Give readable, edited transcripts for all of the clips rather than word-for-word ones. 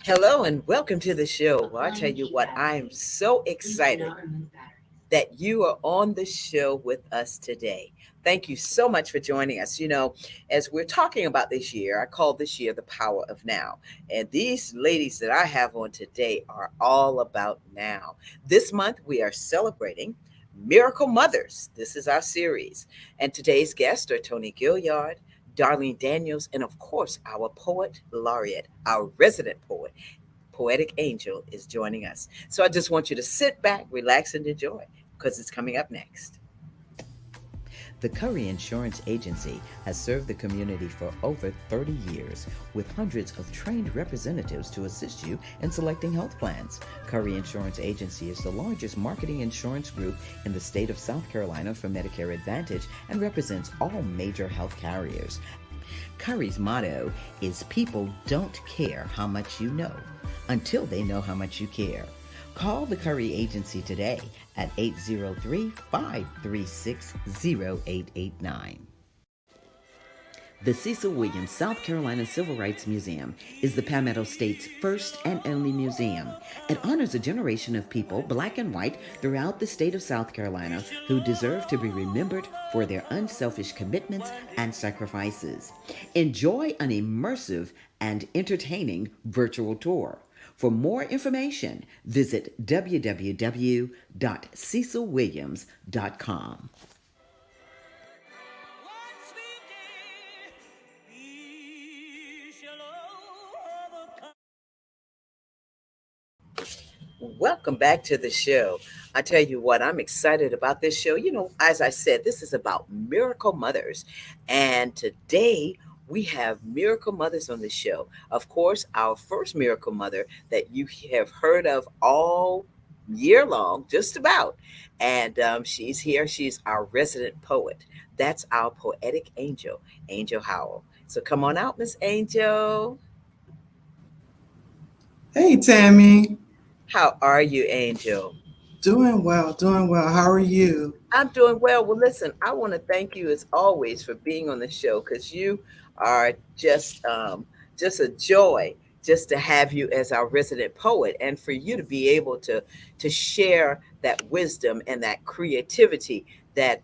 Hello and welcome to the show. Well, I tell you what, I am so excited that you are on the show with us today. Thank you so much for joining us. As we're talking about this year, I call this year the power of now. And these ladies that I have on today are all about now. This month, we are celebrating Miracle Mothers. This is our series. And today's guests are Tony Gilliard, Darlene Daniels, and of course, our poet laureate, our resident poet. Poetic Angel is joining us. So I just want you to sit back, relax, and enjoy because it's coming up next. The Curry Insurance Agency has served the community for over 30 years with hundreds of trained representatives to assist you in selecting health plans. Curry Insurance Agency is the largest marketing insurance group in the state of South Carolina for Medicare Advantage and represents all major health carriers. Curry's motto is people don't care how much you know until they know how much you care. Call the Curry Agency today at 803-536-0889. The Cecil Williams South Carolina Civil Rights Museum is the Palmetto State's first and only museum. It honors a generation of people, black and white, throughout the state of South Carolina who deserve to be remembered for their unselfish commitments and sacrifices. Enjoy an immersive and entertaining virtual tour. For more information, visit www.cecilwilliams.com. Welcome back to the show. I tell you what, I'm excited about this show. As I said, this is about miracle mothers. And today we have miracle mothers on the show. Of course, our first miracle mother that you have heard of all year long, just about. And she's here. She's our resident poet. That's our poetic angel, Angel Howell. So come on out, Miss Angel. Hey, Tammy. How are you, Angel? Doing well, doing well. How are you? I'm doing well. Well, listen, I want to thank you as always for being on the show because you are just a joy just to have you as our resident poet and for you to be able to share that wisdom and that creativity that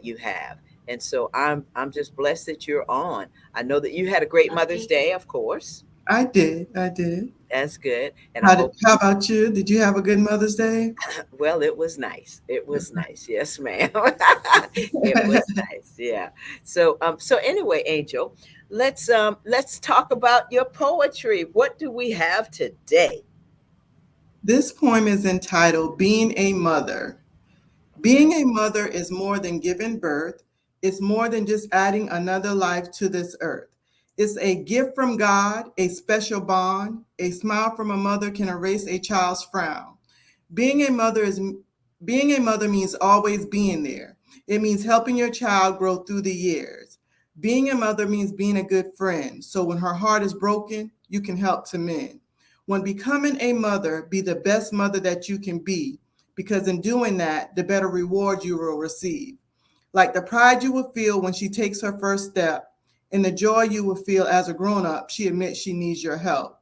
you have. And so I'm just blessed that you're on. I know that you had a great Mother's Day, of course. I did. That's good, and I hope. How about you? Did you have a good Mother's Day? Well, it was nice. It was nice. Yes, ma'am. It was nice. Yeah. So anyway, Angel, let's talk about your poetry. What do we have today? This poem is entitled Being a Mother. Being a mother is more than giving birth. It's more than just adding another life to this earth. It's a gift from God, a special bond. A smile from a mother can erase a child's frown. Being a mother is being a mother means always being there. It means helping your child grow through the years. Being a mother means being a good friend. So when her heart is broken, you can help to mend. When becoming a mother, be the best mother that you can be, because in doing that, the better reward you will receive. Like the pride you will feel when she takes her first step, and the joy you will feel as a grown up, she admits she needs your help.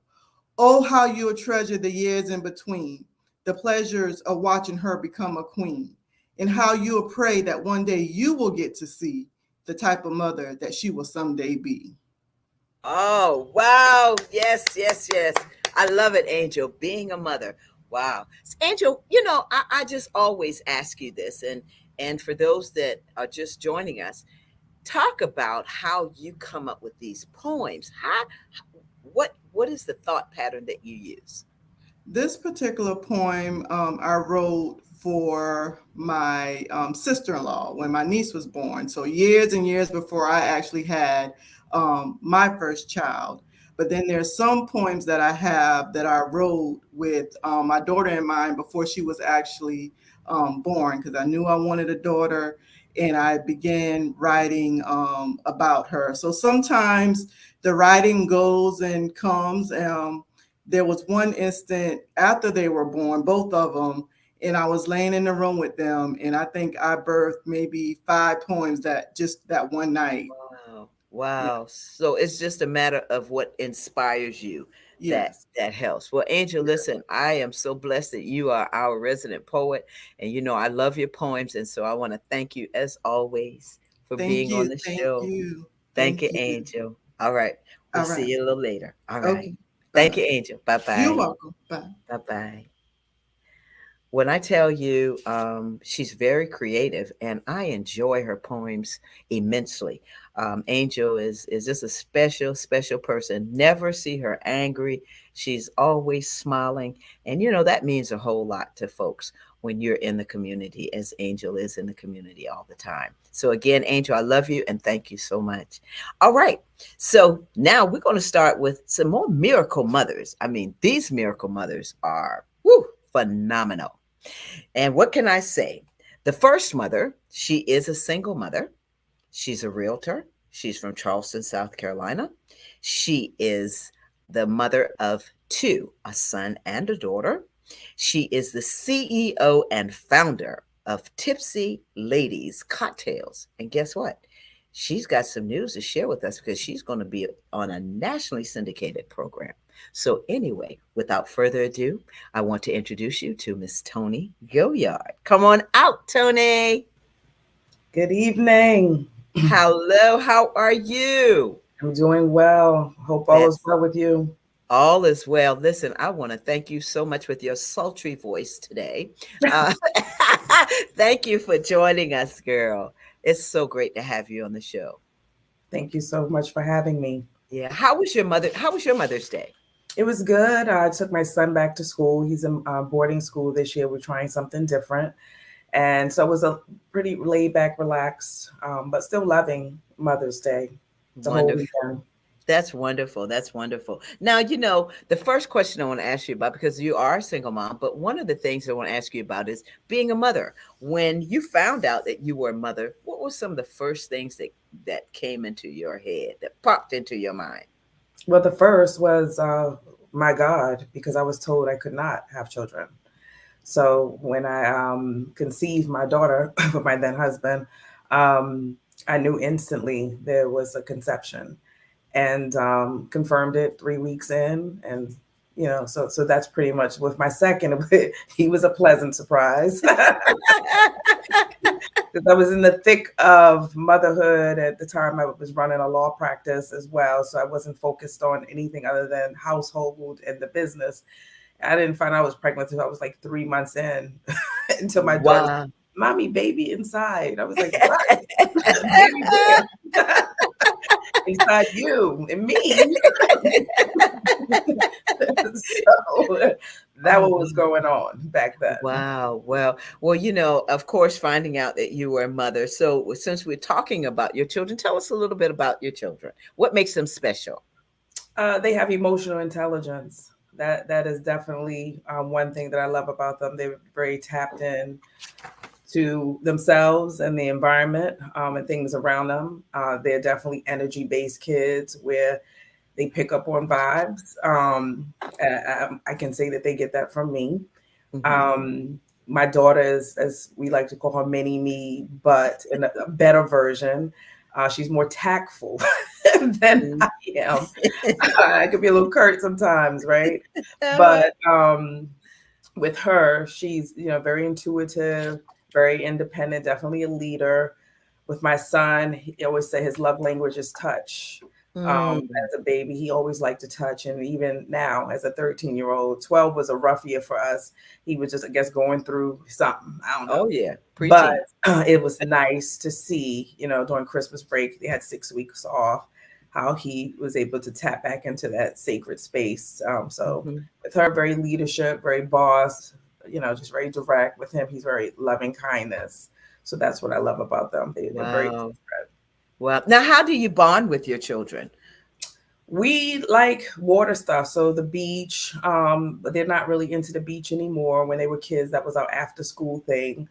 Oh, how you'll treasure the years in between, the pleasures of watching her become a queen, and how you'll pray that one day you will get to see the type of mother that she will someday be. Oh, wow. Yes, yes, yes. I love it, Angel. Being a mother. Wow. Angel, I just always ask you this, and for those that are just joining us, talk about how you come up with these poems. What is the thought pattern that you use? This particular poem I wrote for my sister in law when my niece was born. So, years and years before I actually had my first child. But then there's some poems that I have that I wrote with my daughter in mind before she was actually born, because I knew I wanted a daughter and I began writing about her. So sometimes the writing goes and comes. There was one instant after they were born, both of them, and I was laying in the room with them, and I think I birthed maybe 5 poems that just that one night. Wow. Yeah. Wow. So it's just a matter of what inspires you that Yes. that helps. Well, Angel, listen, I am so blessed that you are our resident poet, and I love your poems, and so I want to thank you as always for Thank being on you. the Thank show. you. Thank Thank you, you. Angel. All right. We'll All see right. you a little later. All right. Okay. Bye Thank bye. you, Angel. You're Bye-bye. welcome. Bye. Bye-bye. When I tell you, she's very creative, and I enjoy her poems immensely. Angel is just a special, special person. Never see her angry. She's always smiling, and that means a whole lot to folks when you're in the community, as Angel is in the community all the time. So again, Angel, I love you and thank you so much. All right, so now we're going to start with some more miracle mothers. I mean, these miracle mothers are woo, phenomenal. And what can I say? The first mother, she is a single mother. She's a realtor. She's from Charleston, South Carolina. She is the mother of two, a son and a daughter. She is the CEO and founder of Tipsy Ladies Cocktails. And guess what? She's got some news to share with us because she's going to be on a nationally syndicated program. So, anyway, without further ado, I want to introduce you to Miss Tony Gilliard. Come on out, Tony. Good evening. Hello, how are you? I'm doing well. Hope all is That's well with you. all is well. Listen, I want to thank you so much with your sultry voice today. Uh, thank you for joining us, girl. It's so great to have you on the show. Thank you so much for having me. Yeah. How was your mother? How was your Mother's Day? It was good. I took my son back to school. He's in boarding school this year. We're trying something different. And so it was a pretty laid back, relaxed, but still loving Mother's Day the whole Wonderful. weekend. That's wonderful. That's wonderful. Now, the first question I want to ask you about, because you are a single mom, but one of the things I want to ask you about is being a mother. When you found out that you were a mother, what were some of the first things that came into your head, that popped into your mind? Well, the first was my God, because I was told I could not have children. So when I conceived my daughter with my then husband, um, I knew instantly there was a conception, and confirmed it 3 weeks in, and so that's pretty much with my second. He was a pleasant surprise because I was in the thick of motherhood at the time. I was running a law practice as well, so I wasn't focused on anything other than household and the business. I didn't find out I was pregnant until I was like 3 months in, until my daughter said, Wow. "Mommy, baby inside." I was like, "What? Baby where?" Inside you and me. So that Oh, what was going on back then. wow. Well, of course, finding out that you were a mother. So, since we're talking about your children, tell us a little bit about your children. What makes them special? They have emotional intelligence. That is definitely one thing that I love about them. They're very tapped in to themselves and the environment, and things around them. They're definitely energy based kids where they pick up on vibes. I can say that they get that from me. Hmm. Um, my daughter is, as we like to call her, mini me, but in a better version. She's more tactful than I am. I could be a little curt sometimes, right? All right. But with her, she's very intuitive, very independent, definitely a leader. With my son, he always say his love language is touch. Mm. As a baby, he always liked to touch, and even now, as a 13-year-old, 12 was a rough year for us. He was just, I guess, going through something. I don't know, Oh yeah, but preteen. it was nice to see, during Christmas break, they had 6 weeks off, how he was able to tap back into that sacred space. So Hmm. with her, very leadership, very boss, just very direct. With him, he's very loving kindness. So that's what I love about them. They're very Wow. Well, now how do you bond with your children? We like water stuff, so the beach. But they're not really into the beach anymore. When they were kids, that was our after school thing.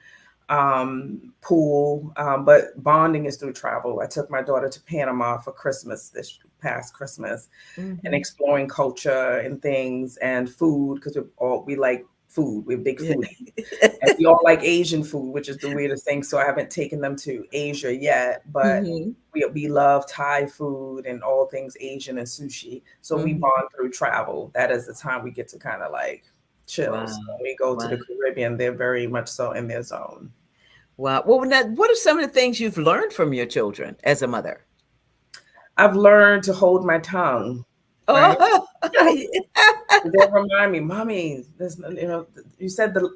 Pool, but bonding is through travel. I took my daughter to Panama for Christmas this past Christmas, and Hmm. exploring culture and things and food, because we like food. We're big Yeah. foodies. And we all like Asian food, which is the weirdest thing. So I haven't taken them to Asia yet, but Mm-hmm. we love Thai food and all things Asian and sushi. So we Mm-hmm. bond through travel. That is the time we get to kind of like chill. Wow. So when we go to Wow. the Caribbean, they're very much so in their zone. Wow. Well, now, what are some of the things you've learned from your children as a mother? I've learned to hold my tongue, right? Oh, They remind me, mommy, this, you said the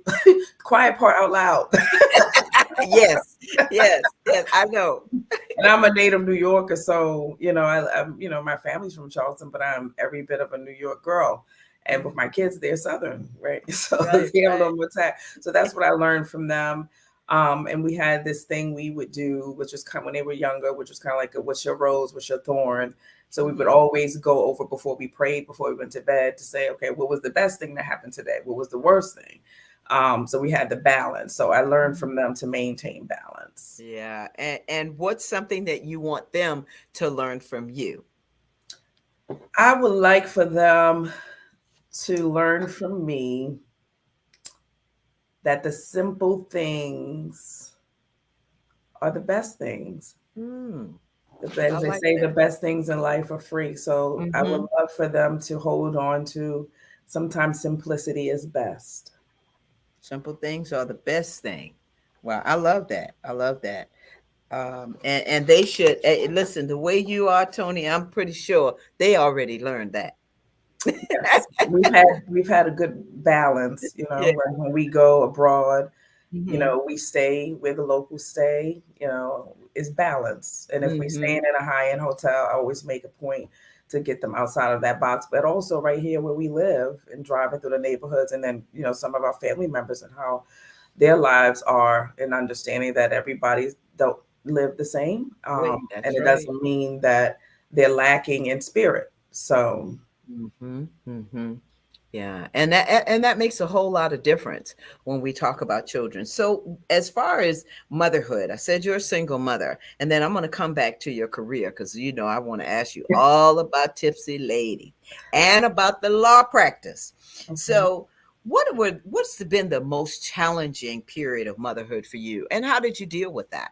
quiet part out loud. yes, yes, yes. I know. And I'm a native New Yorker, so I'm my family's from Charleston, but I'm every bit of a New York girl. And with my kids, they're Southern, right? So Right, they have a right. little more tact. So that's what I learned from them. And we had this thing we would do, which was kind of when they were younger, which was kind of like what's your rose, what's your thorn. So we would Mhm. always go over before we prayed, before we went to bed, to say, okay, what was the best thing that happened today? What was the worst thing? So we had the balance. So I learned from them to maintain balance. Yeah. And what's something that you want them to learn from you? I would like for them to learn from me that the simple things are the best things. Mm, I As they like say, the that. best things in life are free. So I would Hmm. love for them to hold on to sometimes simplicity is best. Simple things are the best thing. Wow, I love that. I love that. And they should listen. The way you are, Tony, I'm pretty sure they already learned that. Yes, we've had a good balance, Yeah. when we go abroad, Hmm. we stay where the locals stay, is balance. And if we staying Hmm. in a high-end hotel, I always make a point to get them outside of that box. But also right here where we live and driving through the neighborhoods, and then, some of our family members and how their lives are, and understanding that everybody don't live the same. Wait, And that's it right. doesn't mean that they're lacking in spirit. So Hmm. Hmm. Yeah, and that makes a whole lot of difference when we talk about children. So, as far as motherhood, I said you're a single mother, and then I'm going to come back to your career because I want to ask you all about Tipsy Lady and about the law practice. okay. So, what's been the most challenging period of motherhood for you, and how did you deal with that?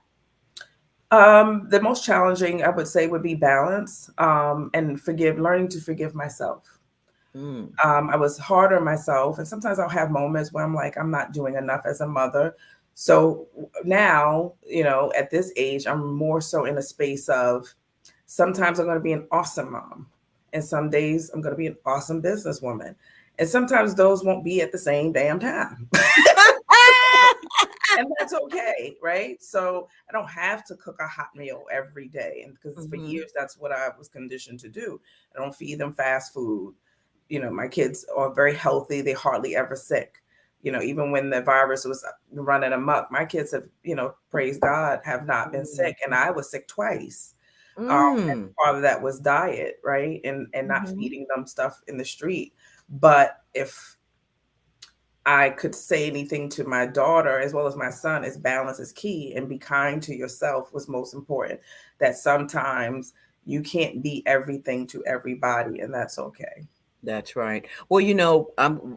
The most challenging, I would say, would be balance, and learning to forgive myself. Mm, I was hard on myself, and sometimes I'll have moments where I'm like, I'm not doing enough as a mother. So now, at this age, I'm more so in a space of sometimes I'm going to be an awesome mom, and some days I'm going to be an awesome businesswoman, and sometimes those won't be at the same damn time. And that's okay, right? So I don't have to cook a hot meal every day, and because for hmm. years that's what I was conditioned to do. I don't feed them fast food. My kids are very healthy; they hardly ever sick. Even when the virus was running amok, my kids have, praise God, have not been sick, and I was sick twice. And Mm. part of that was diet, right, and not Hmm. feeding them stuff in the street. But if I could say anything to my daughter as well as my son, is balance is key, and be kind to yourself was most important. That sometimes you can't be everything to everybody, and that's okay. That's right. Well,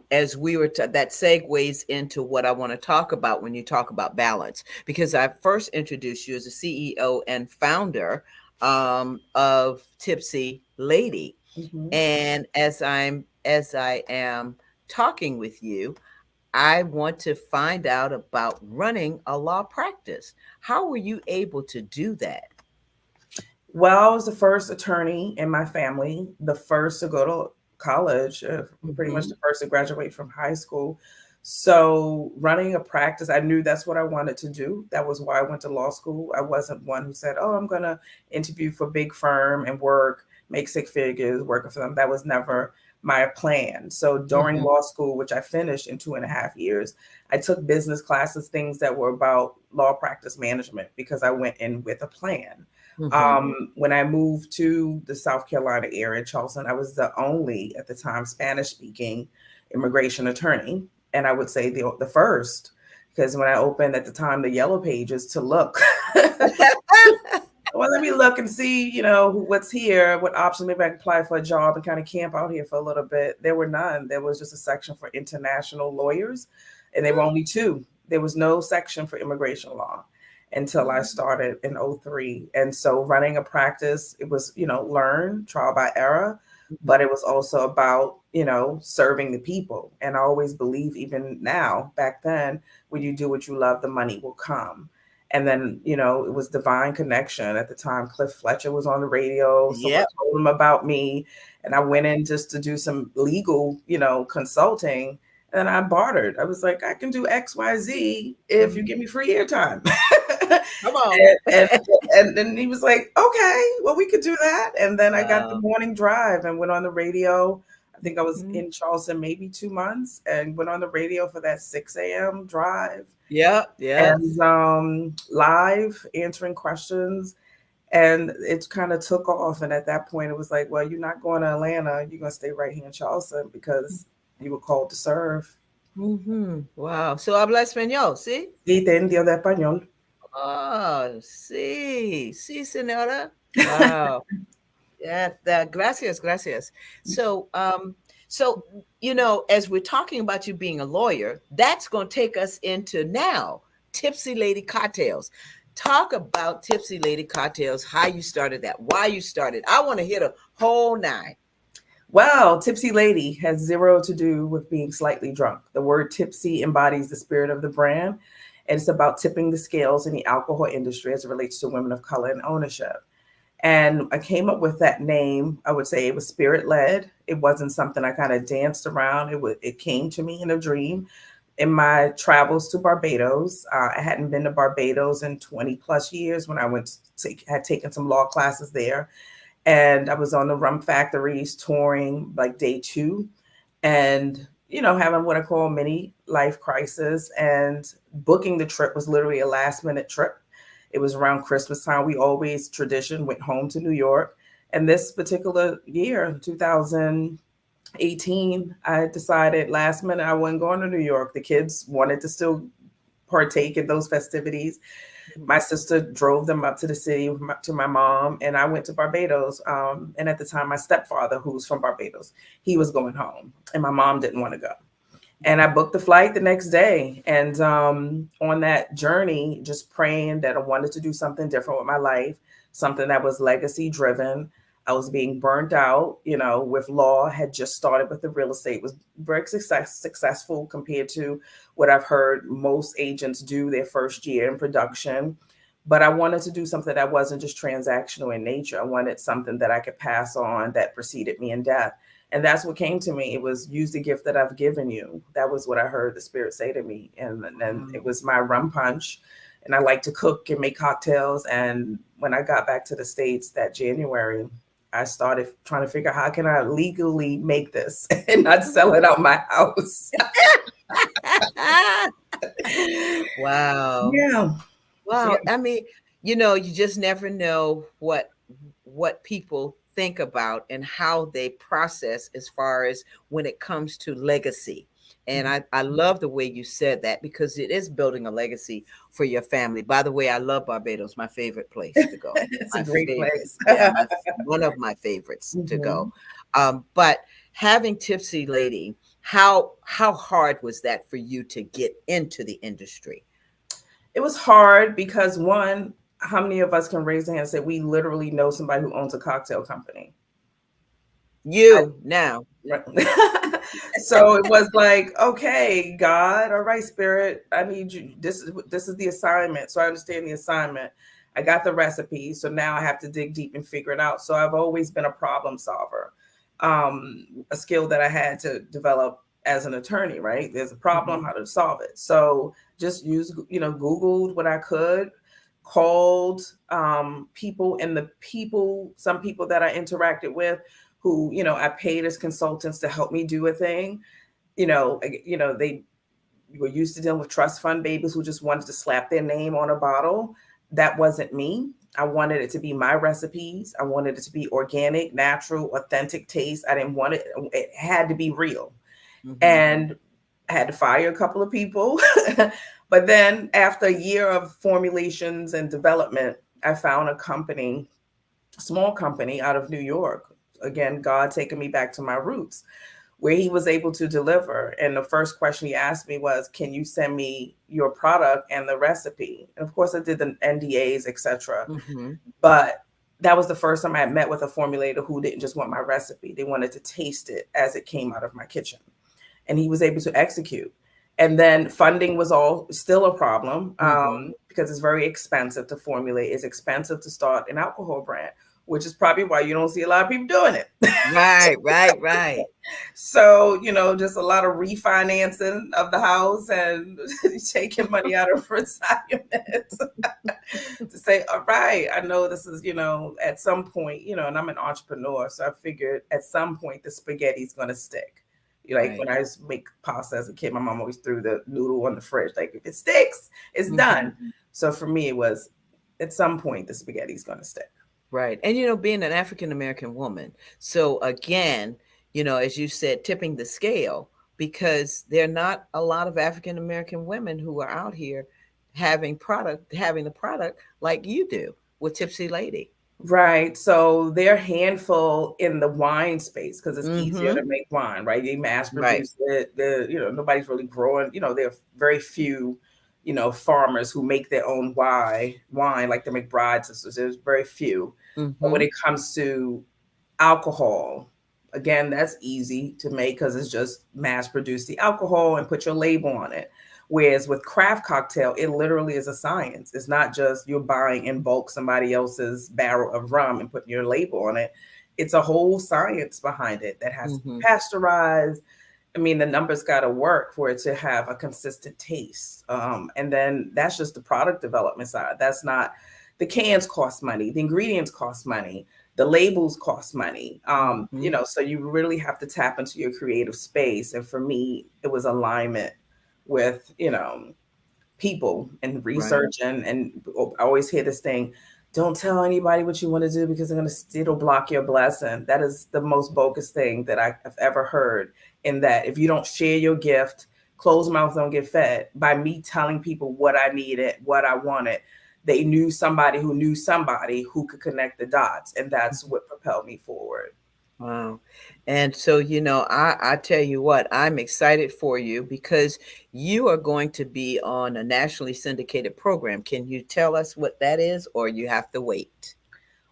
as we were that segues into what I want to talk about when you talk about balance, because I first introduced you as a CEO and founder of Tipsy Lady, Hmm. and as I am talking with you, I want to find out about running a law practice. How were you able to do that? Well, I was the first attorney in my family, the first to go to college, pretty much Hmm. the first to graduate from high school. So, running a practice, I knew that's what I wanted to do. That was why I went to law school. I wasn't one who said, "Oh, I'm going to interview for a big firm and work, make six figures working for them." That was never my plan. So, during Hmm. law school, which I finished in 2.5 years, I took business classes, things that were about law practice management, because I went in with a plan. Hmm. When I moved to the South Carolina area, Charleston, I was the only at the time Spanish speaking immigration attorney. And I would say the first, because when I opened at the time the yellow pages to look, Well, let me look and see, what's here, what options. Maybe I can apply for a job and kind of camp out here for a little bit. There were none. There was just a section for international lawyers, and there were only two. There was no section for immigration law until I started in '03. And so running a practice, it was, learn, trial by error, but it was also about, serving the people. And I always believe, even now, back then, when you do what you love, the money will come. And then, it was divine connection. At the time, Cliff Fletcher was on the radio. Someone Yep. told him about me. And I went in just to do some legal, consulting. And I bartered. I was like, I can do XYZ if you give me free airtime. Come on. and, and then he was like, okay, well, we could do that. And then I got the Wow. morning drive and went on the radio. I think I was Mhm. in Charleston maybe 2 months and went on the radio for that 6 a.m. drive Yep. Yes. and live answering questions. And it kind of took off. And at that point, it was like, well, you're not going to Atlanta. You're going to stay right here in Charleston because you were called to serve. Wow. So habla español, ¿sí? Sí, te entiendo de español. Oh, sí. Sí, señora. Wow. Yeah, gracias, gracias. So, as we're talking about you being a lawyer, that's going to take us into now Tipsy Lady Cocktails. Talk about Tipsy Lady Cocktails, how you started that, why you started. I want to hear the whole nine. Well, Tipsy Lady has zero to do with being slightly drunk. The word tipsy embodies the spirit of the brand, and it's about tipping the scales in the alcohol industry as it relates to women of color and ownership. And I came up with that name. I would say it was spirit led. It wasn't something I kind of danced around. It came to me in a dream. In my travels to Barbados, I hadn't been to Barbados in 20 plus years when I had taken some law classes there. And I was on the rum factories touring like day two and, having what I call a mini life crisis. And booking the trip was literally a last minute trip. It was around Christmas time. We always tradition went home to New York. And this particular year, 2018, I decided last minute I wasn't going to New York. The kids wanted to still partake in those festivities. My sister drove them up to the city to my mom, and I went to Barbados. And at the time, my stepfather, who's from Barbados, he was going home, and my mom didn't want to go. And I booked the flight the next day. And on that journey, just praying that I wanted to do something different with my life, something that was legacy driven. I was being burnt out, with law, had just started with the real estate, was very successful compared to what I've heard most agents do their first year in production. But I wanted to do something that wasn't just transactional in nature. I wanted something that I could pass on that preceded me in death. And that's what came to me. It was use the gift that I've given you. That was what I heard the spirit say to me. And then it was my rum punch. And I like to cook and make cocktails. And when I got back to the States that January, I started trying to figure out how can I legally make this and not sell it out my house. Wow. Yeah. Wow. Yeah. I mean, you just never know what people think about and how they process as far as when it comes to legacy. And I love the way you said that because it is building a legacy for your family. By the way, I love Barbados, my favorite place to go. It's a My great favorite. place. Yeah, one of my favorites to go. But having Tipsy Lady, how hard was that for you to get into the industry? It was hard because one, how many of us can raise their hand and say we literally know somebody who owns a cocktail company? You now. Right. So it was like, okay, God, all right, spirit, I need you. This is the assignment. So I understand the assignment. I got the recipe. So now I have to dig deep and figure it out. So I've always been a problem solver, a skill that I had to develop as an attorney, right? There's a problem, how to solve it. So just Googled what I could, called people, and some people that I interacted with who, I paid as consultants to help me do a thing. They were used to dealing with trust fund babies who just wanted to slap their name on a bottle. That wasn't me. I wanted it to be my recipes. I wanted it to be organic, natural, authentic taste. I didn't want it. It had to be real. And I had to fire a couple of people. But then after a year of formulations and development, I found a company, small company out of New York. Again, God taking me back to my roots, where he was able to deliver. And the first question he asked me was, "Can you send me your product and the recipe?" And of course, I did the NDAs, etc. Mm-hmm. But that was the first time I had met with a formulator who didn't just want my recipe; they wanted to taste it as it came out of my kitchen, and he was able to execute. And then funding was all still a problem, Mm-hmm. because it's very expensive to formulate. It's expensive to start an alcohol brand, which is probably why you don't see a lot of people doing it. Right, right, right. So, just a lot of refinancing of the house and taking money out of retirement to say, all right, I know this is, at some point, and I'm an entrepreneur. So I figured at some point the spaghetti's going to stick. Like Right. when I used to make pasta as a kid, my mom always threw the noodle on the fridge. Like if it sticks, it's Mm-hmm. done. So for me, it was at some point the spaghetti's going to stick. Right. And, being an African American woman. So, again, as you said, tipping the scale, because there are not a lot of African American women who are out here having the product like you do with Tipsy Lady. Right. So they're a handful in the wine space because it's easier Mm-hmm. to make wine, right? They mass Right. produce it. Nobody's really growing. There are very few, farmers who make their own wine like the McBride sisters. There's very few. But when Mm-hmm. it comes to alcohol, again, that's easy to make because it's just mass produce the alcohol and put your label on it. Whereas with craft cocktail, it literally is a science. It's not just you're buying in bulk somebody else's barrel of rum and putting your label on it. It's a whole science behind it that has to be Mm-hmm. pasteurized. I mean, the numbers got to work for it to have a consistent taste. And then that's just the product development side. That's not the cans cost money, the ingredients cost money, the labels cost money. Mm-hmm. So you really have to tap into your creative space. And for me, it was alignment with, people and Right. research and I always hear this thing, don't tell anybody what you want to do because it'll block your blessing. That is the most bogus thing that I've ever heard. In that if you don't share your gift, closed mouths don't get fed. By me telling people what I needed, what I wanted, they knew somebody who could connect the dots, and that's what propelled me forward. Wow. And so, I tell you what, I'm excited for you because you are going to be on a nationally syndicated program. Can you tell us what that is, or you have to wait?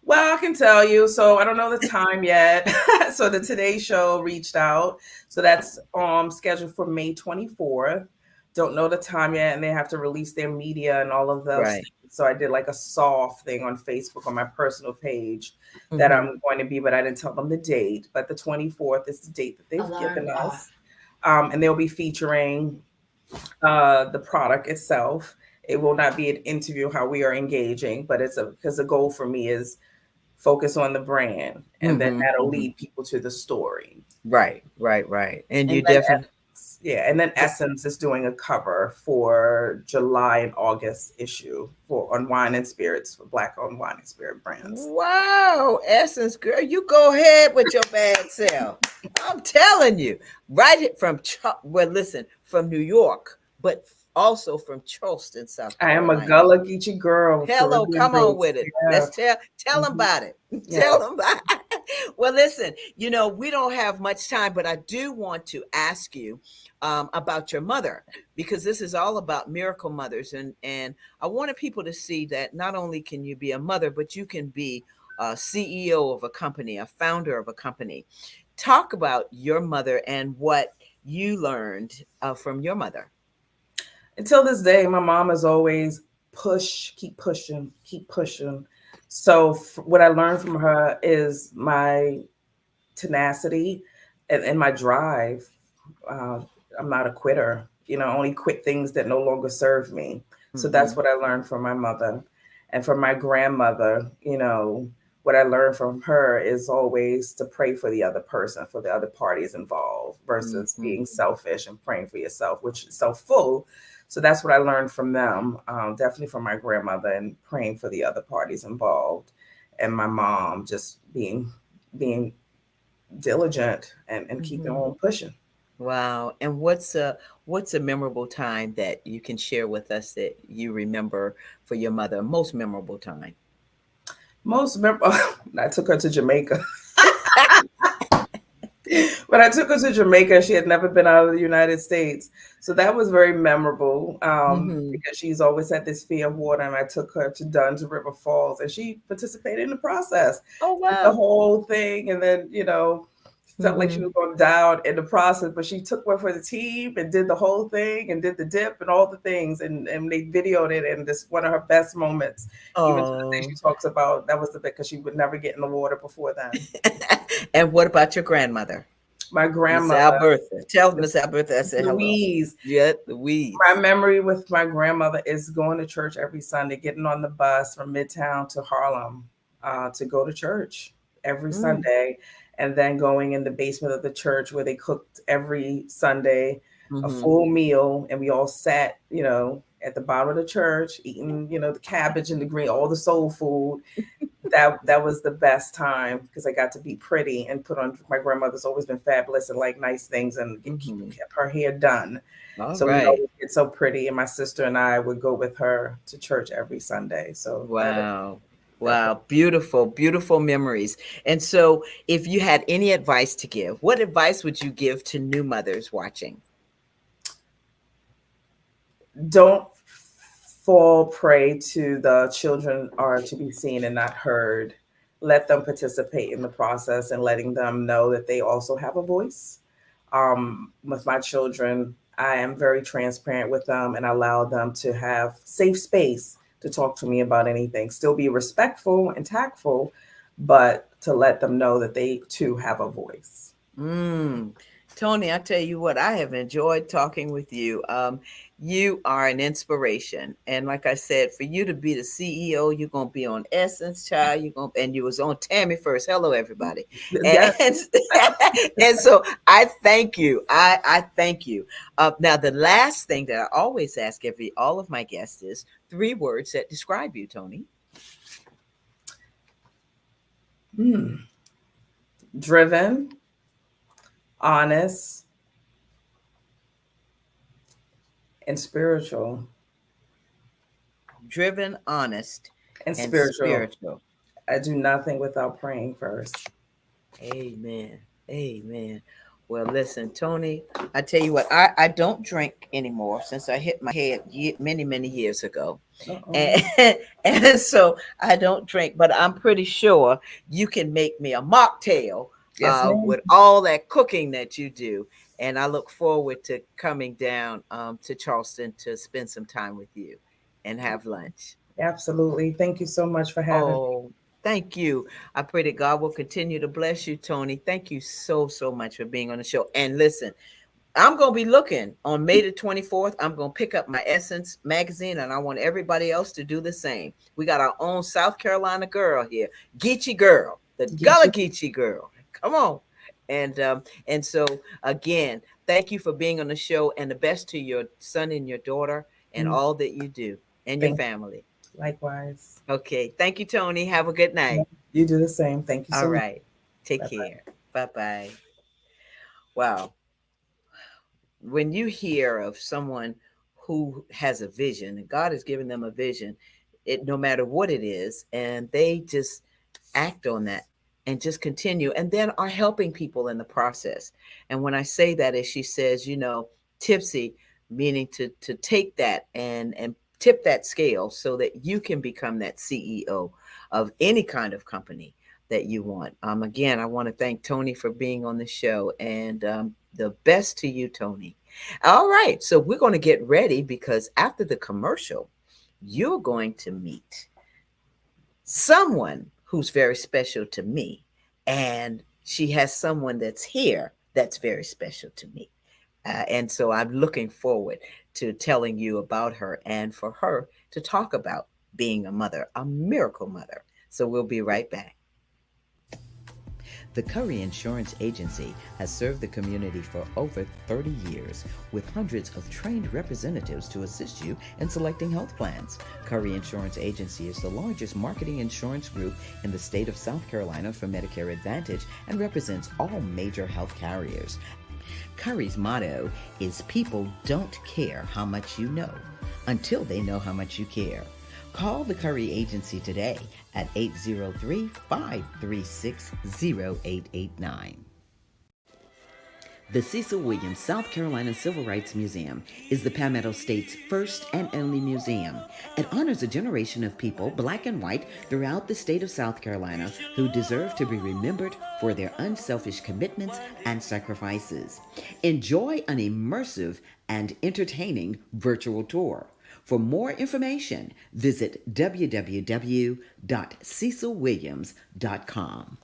Well, I can tell you. So I don't know the time yet. So the Today Show reached out. So that's scheduled for May 24th. Don't know the time yet, and they have to release their media and all of those Right. things. So I did like a soft thing on Facebook on my personal page that Mm-hmm. I'm going to be, but I didn't tell them the date. But the 24th is the date that they've given us. And they'll be featuring the product itself. It will not be an interview how we are engaging, but because the goal for me is focus on the brand, and then Mm-hmm. that'll Mm-hmm. lead people to the story. Right, right, right. And And you then definitely. Essence is doing a cover for July and August issue for on wine and spirits for Black owned wine and spirit brands. Wow, Essence girl, you go ahead with your bad self. I'm telling you, well, listen, from New York, but also from Charleston, South I am a Carolina. Gullah Geechee girl with Hello, Caribbean come on roots. with it. Yeah. Let's tell them Mhm. about it. Yeah. Tell them about it. Well, listen, we don't have much time, but I do want to ask you about your mother, because this is all about miracle mothers, and I wanted people to see that not only can you be a mother, but you can be a CEO of a company, a founder of a company. Talk about your mother and what you learned from your mother. Until this day, my mom has always keep pushing, keep pushing. So what I learned from her is my tenacity and my drive. Uh, I'm not a quitter. I only quit things that no longer serve me. So Mm-hmm. that's what I learned from my mother. And from my grandmother, what I learned from her is always to pray for the other person, for the other parties involved, versus Mm-hmm. being selfish and praying for yourself, which is so full. So that's what I learned from them, definitely from my grandmother, and praying for the other parties involved, and my mom just being diligent and keeping Mm-hmm. on pushing. Wow. And what's a memorable time that you can share with us that you remember for your mother? Most memorable time. Most memorable, I took her to Jamaica. When I took her to Jamaica, she had never been out of the United States. So that was very memorable Hmm. because she's always had this fear of water. And I took her to Dunn's River Falls and she participated in the process, Oh, did the wow. whole thing. And then, felt like she Hmm. was going down in the process, but she took one for the team and did the whole thing and did the dip and all the things. And they videoed it. And this one of her best moments, even to the thing Oh. she talks about, that was the bit because she would never get in the water before then. And what about your grandmother, My Miss grandmother, Albertha? Tell Miss Albertha I said hello. Louise. Yeah, My Louise. memory with my grandmother is going to church every Sunday, getting on the bus from Midtown to Harlem to go to church every Mm. Sunday, and then going in the basement of the church where they cooked every Sunday a Hmm. full meal, and we all sat, at the bottom of the church eating, the cabbage and the green, all the soul food. That was the best time because I got to be pretty and put on. My grandmother's always been fabulous and like nice things and Hmm. kept her hair done. All So we'd right. always get so pretty, and my sister and I would go with her to church every Sunday. So that was Wow. definitely. Wow. Beautiful, beautiful memories. And so, if you had any advice to give, what advice would you give to new mothers watching? Don't fall prey to the children are to be seen and not heard. Let them participate in the process and letting them know that they also have a voice. With my children, I am very transparent with them and allow them to have safe space to talk to me about anything. Still be respectful and tactful, but to let them know that they too have a voice. Mm. Tony, I tell you what, I have enjoyed talking with you. You are an inspiration, and like I said, for you to be the CEO, you're gonna be on Essence, Child. And you was on Tammy first. Hello, everybody, Yes. and and so I thank you. I thank you. Now, the last thing that I always ask all of my guests is 3 words that describe you, Tony. Hmm. Driven, honest, and spiritual. Driven, honest, And and spiritual. spiritual. I do nothing without praying first. Amen. Amen. Well, listen, Tony, I tell you what, I don't drink anymore since I hit my head many, many years ago. Uh-oh. And, and so I don't drink, but I'm pretty sure you can make me a mocktail Yes, ma'am. with all that cooking that you do. And I look forward to coming down to Charleston to spend some time with you and have lunch. Absolutely. Thank you so much for having me. Oh, thank you. I pray that God will continue to bless you, Tony. Thank you so, so much for being on the show. And listen, I'm going to be looking on May the 24th. I'm going to pick up my Essence magazine, and I want everybody else to do the same. We got our own South Carolina girl here, Geechee Girl, the Get Gullah you. Geechee Girl. Come on. And so again, thank you for being on the show, and the best to your son and your daughter and Mm, all that you do and your thank family. you. Likewise. Okay. Thank you, Tony. Have a good Yeah, night. you do the same. Thank you All so much. right. Take Bye-bye. care. Bye bye. Wow. When you hear of someone who has a vision, and God has given them a vision, it no matter what it is, and they just act on that and just continue and then are helping people in the process. And when I say that, as she says, tipsy, meaning to take that and tip that scale so that you can become that CEO of any kind of company that you want. Again, I want to thank Tony for being on the show, and the best to you, Tony. All right, so we're going to get ready because after the commercial, you're going to meet someone who's very special to me, and she has someone that's here that's very special to me. And so I'm looking forward to telling you about her and for her to talk about being a mother, a miracle mother. So we'll be right back. The Curry Insurance Agency has served the community for over 30 years with hundreds of trained representatives to assist you in selecting health plans. Curry Insurance Agency is the largest marketing insurance group in the state of South Carolina for Medicare Advantage and represents all major health carriers. Curry's motto is people don't care how much you know until they know how much you care. Call the Curry Agency today at 803 536 0889. The Cecil Williams South Carolina Civil Rights Museum is the Palmetto State's first and only museum. It honors a generation of people, black and white, throughout the state of South Carolina who deserve to be remembered for their unselfish commitments and sacrifices. Enjoy an immersive and entertaining virtual tour. For more information, visit www.cecilwilliams.com.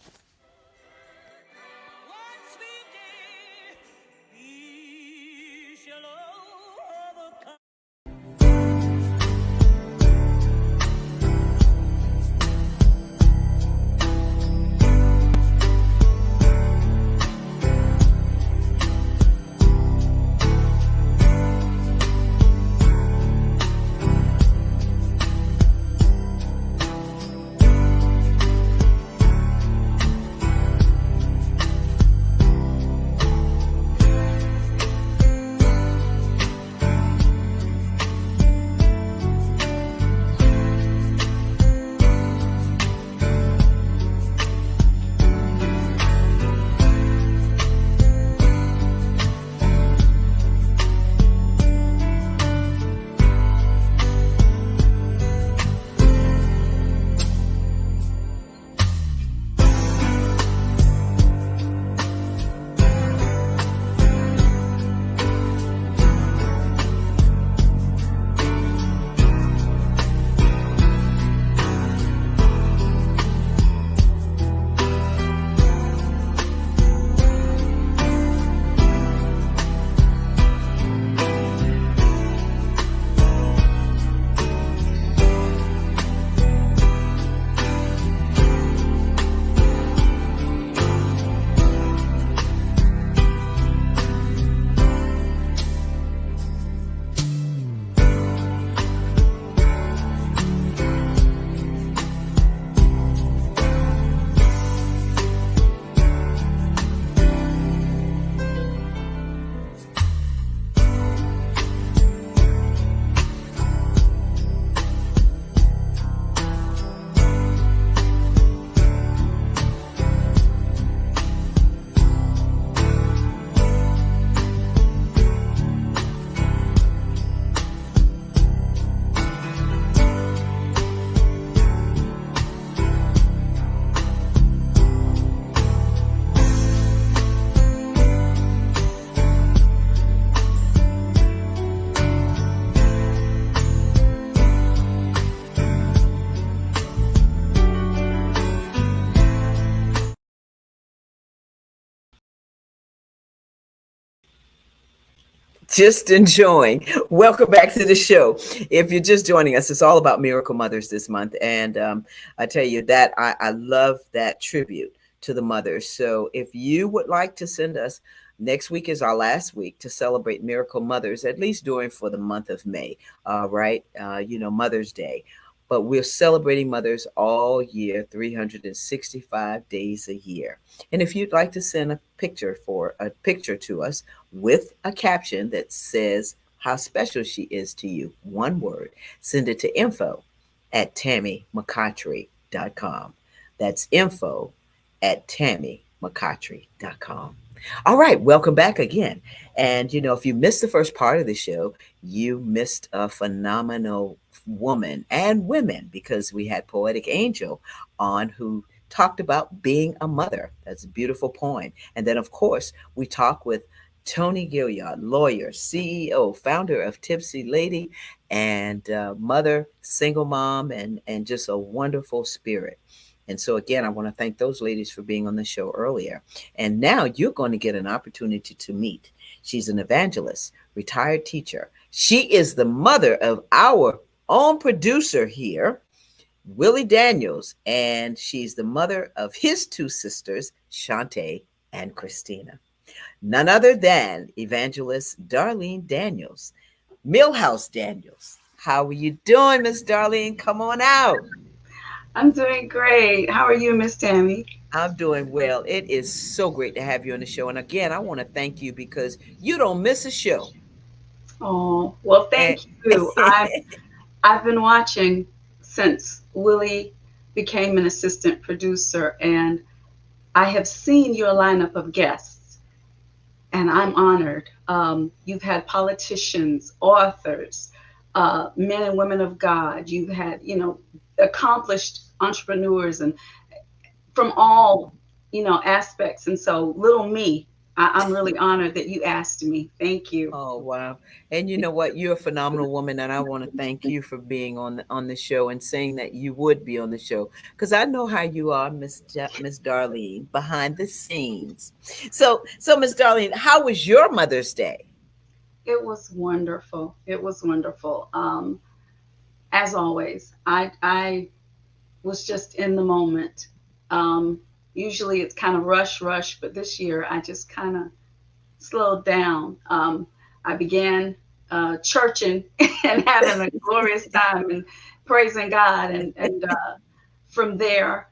Just enjoying. Welcome back to the show. If you're just joining us, it's all about Miracle Mothers this month. And I tell you that I love that tribute to the mothers. So if you would like to send us, next week is our last week to celebrate Miracle Mothers, at least during for the month of May, right? Mother's Day. But we're celebrating mothers all year, 365 days a year. And if you'd like to send a picture to us with a caption that says how special she is to you, one word, send it to info@tammymccotry.com. That's info@tammymccotry.com. All right, welcome back again. And if you missed the first part of the show, you missed a phenomenal woman and women, because we had Poetic Angel on, who talked about being a mother. That's a beautiful poem. And then, of course, we talk with Tony Gilliard, lawyer, CEO, founder of Tipsy Lady, and mother, single mom, and just a wonderful spirit. And so, again, I want to thank those ladies for being on the show earlier. And now you're going to get an opportunity to meet. She's an evangelist, retired teacher. She is the mother of our own producer here, Willie Daniels, and she's the mother of his two sisters, Shantae and Christina. None other than evangelist Darlene Daniels, Millhouse Daniels. How are you doing, Miss Darlene? Come on out. I'm doing great. How are you, Miss Tammy? I'm doing well. It is so great to have you on the show. And again, I want to thank you because you don't miss a show. Oh, well, And thank you. I've been watching since Willie became an assistant producer, and I have seen your lineup of guests, and I'm honored. You've had politicians, authors, men and women of God. You've had, accomplished entrepreneurs, and from all, aspects. And so, little me, I'm really honored that you asked me. Thank you. Oh wow. And you know what? You're a phenomenal woman, and I want to thank you for being on the show and saying that you would be on the show, because I know how you are, Miss Darlene, behind the scenes. So Miss Darlene, how was your Mother's Day? It was wonderful. It was wonderful. As always, I was just in the moment. Um, Usually it's kind of rush, but this year I just kind of slowed down. I began churching and having a glorious time and praising God, and from there,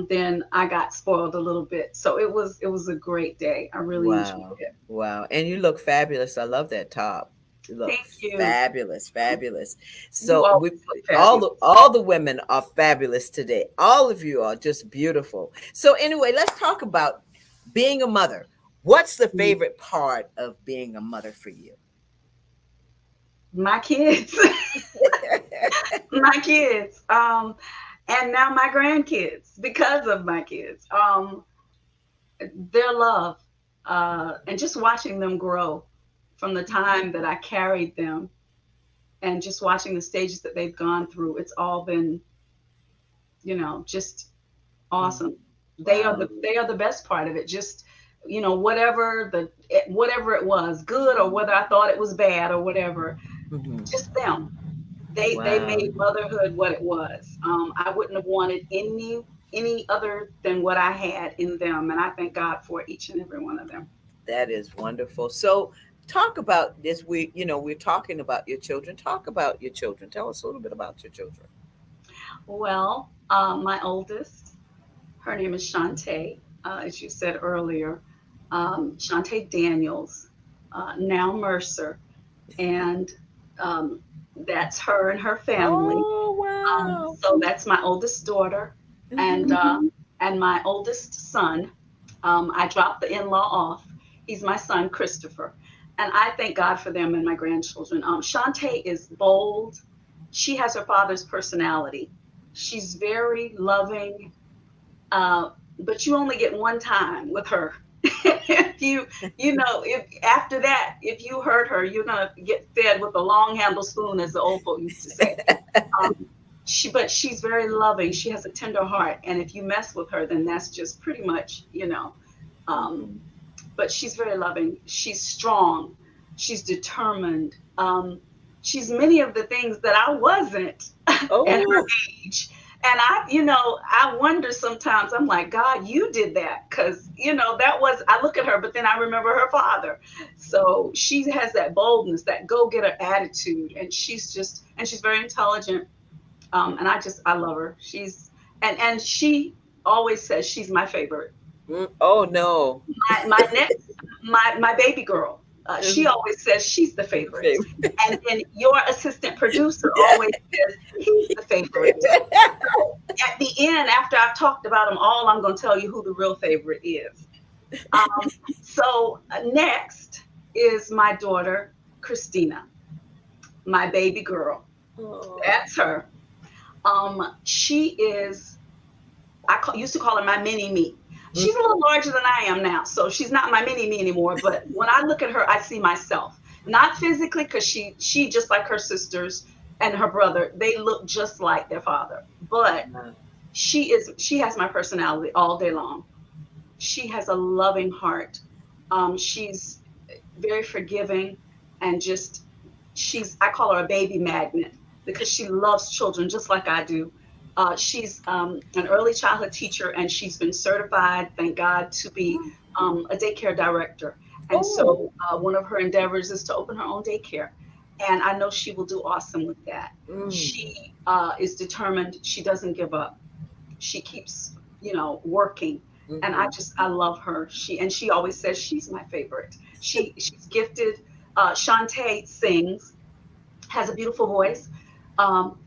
then I got spoiled a little bit. So it was a great day. I really enjoyed Wow. it. Wow. And you look fabulous. I love that top. You look Thank you. fabulous, fabulous. You So we always look all fabulous. the women are fabulous today. All of you are just beautiful. So anyway, let's talk about being a mother. What's the favorite part of being a mother for you? My kids, my kids, and now my grandkids because of my kids. Their love, and just watching them grow from the time that I carried them, and just watching the stages that they've gone through. It's all been, just Mm, awesome. wow. They are the best part of it. Just, whatever it was, good or whether I thought it was bad or whatever, Mhm. just them. They Wow. made motherhood what it was. I wouldn't have wanted any other than what I had in them, and I thank God for each and every one of them. That is wonderful. So talk about this. We're talking about your children. Talk about your children. Tell us a little bit about your children. Well, my oldest, her name is Shantae, as you said earlier, Shantae Daniels, now Mercer, and um, that's her and her family. Oh wow. So that's my oldest daughter, and Mhm. my oldest son. I dropped the in-law off. He's my son, Christopher, and I thank God for them and my grandchildren. Shantae is bold. She has her father's personality. She's very loving, but you only get one time with her. If if after that, if you hurt her, you're gonna get fed with a long handle spoon, as the old folk used to say. Um, but she's very loving. She has a tender heart, and if you mess with her, then that's just pretty much. Um, Mhm. but she's very loving. She's strong. She's determined. She's many of the things that I wasn't at her Oh, age. And I wonder sometimes, I'm like, God, you did that. Because, that was, I look at her, but then I remember her father. So she has that boldness, that go getter attitude. And she's very intelligent. And I love her. And she always says she's my favorite. oh no. My next, my baby girl, she Mhm. always says she's the favorite. Favorite. And then your assistant producer always says he's the favorite. So at the end, after I've talked about them all, I'm going to tell you who the real favorite is. So next is my daughter, Christina, my baby girl. Oh. That's her. She is, used to call her my mini me. She's a little larger than I am now, so she's not my mini me anymore. But when I look at her, I see myself. Not physically, because she just like her sisters and her brother, they look just like their father. But Wow. she has my personality all day long. She has a loving heart. She's very forgiving, and just I call her a baby magnet because she loves children just like I do. She's an early childhood teacher, and she's been certified, thank God, to be a daycare director. And Oh. so one of her endeavors is to open her own daycare. And I know she will do awesome with that. Mm. She is determined. She doesn't give up. She keeps, working. And Mhm. I love her. She always says she's my favorite. She's gifted. Shantae sings, has a beautiful voice. Um,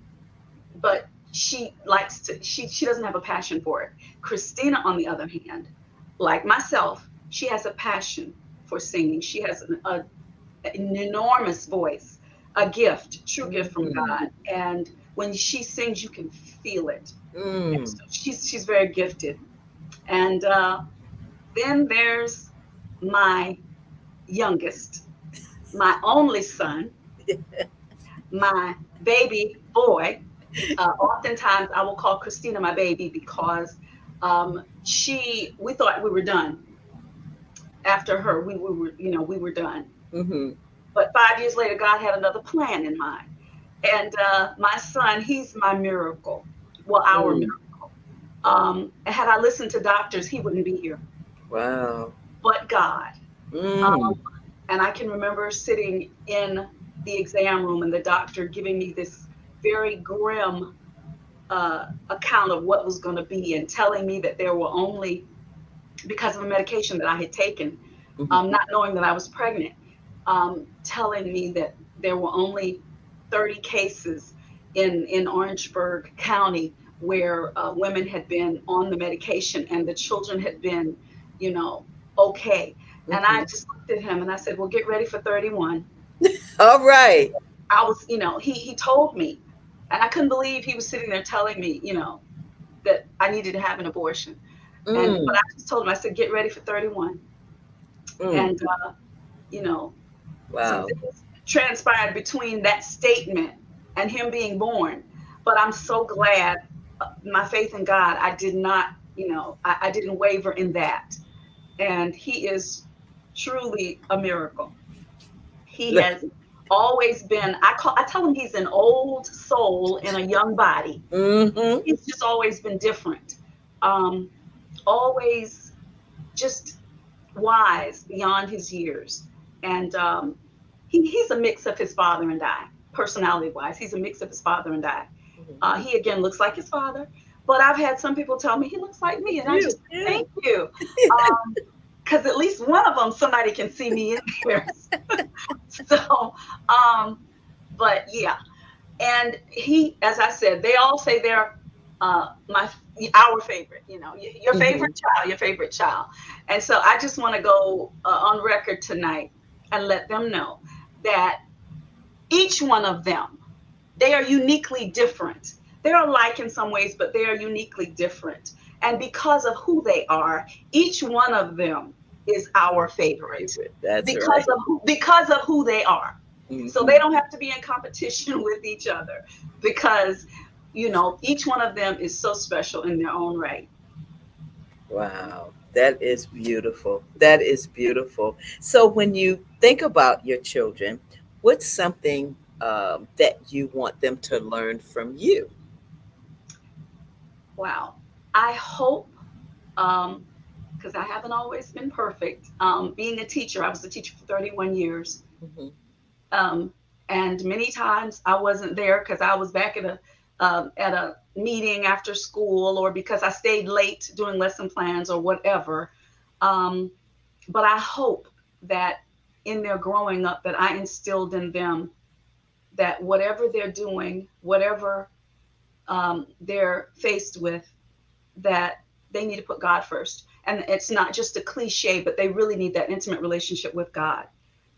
but she likes to, she doesn't have a passion for it. Christina, on the other hand, like myself, she has a passion for singing. She has an enormous voice, a gift, true gift from God. And when she sings, you can feel it. And so she's very gifted. And then there's my youngest, my only son, my baby boy. Oftentimes I will call Christina my baby because we thought we were done after her. We were done. Mm-hmm. But 5 years later, God had another plan in mind. And my son, he's my miracle. Well, our miracle. Had I listened to doctors, he wouldn't be here. Wow. But God. And I can remember sitting in the exam room and the doctor giving me this very grim account of what was going to be, and telling me that there were only, because of a medication that I had taken, not knowing that I was pregnant, telling me that there were only 30 cases in Orangeburg County where women had been on the medication and the children had been, okay. And I just looked at him and I said, well, get ready for 31. All right. I was, he told me, and I couldn't believe he was sitting there telling me, that I needed to have an abortion. But I just told him, I said, get ready for 31. And, wow. some things transpired between that statement and him being born. But I'm so glad, my faith in God, I did not, I didn't waver in that. And he is truly a miracle. He has always been, I tell him he's an old soul in a young body. He's just always been different. Always just wise beyond his years. And he's a mix of his father and I, personality-wise. He's a mix of his father and I. He, again, looks like his father. But I've had some people tell me he looks like me. And I just thank you. Because at least one of them, somebody can see me in there. So, but yeah. And he, as I said, they all say they're our favorite, your favorite child, your favorite child. And so I just want to go on record tonight and let them know that each one of them, they are uniquely different. They're alike in some ways, but they are uniquely different. And because of who they are, each one of them is our favorite. That's because of who they are. So they don't have to be in competition with each other, because each one of them is so special in their own right. Wow, that is beautiful. That is beautiful. So when you think about your children, what's something that you want them to learn from you? Wow. I hope, because I haven't always been perfect, being a teacher, I was a teacher for 31 years. And many times I wasn't there because I was back at a meeting after school, or because I stayed late doing lesson plans or whatever. But I hope that in their growing up, that I instilled in them that whatever they're doing, whatever they're faced with, that they need to put God first. And it's not just a cliche, but they really need that intimate relationship with God.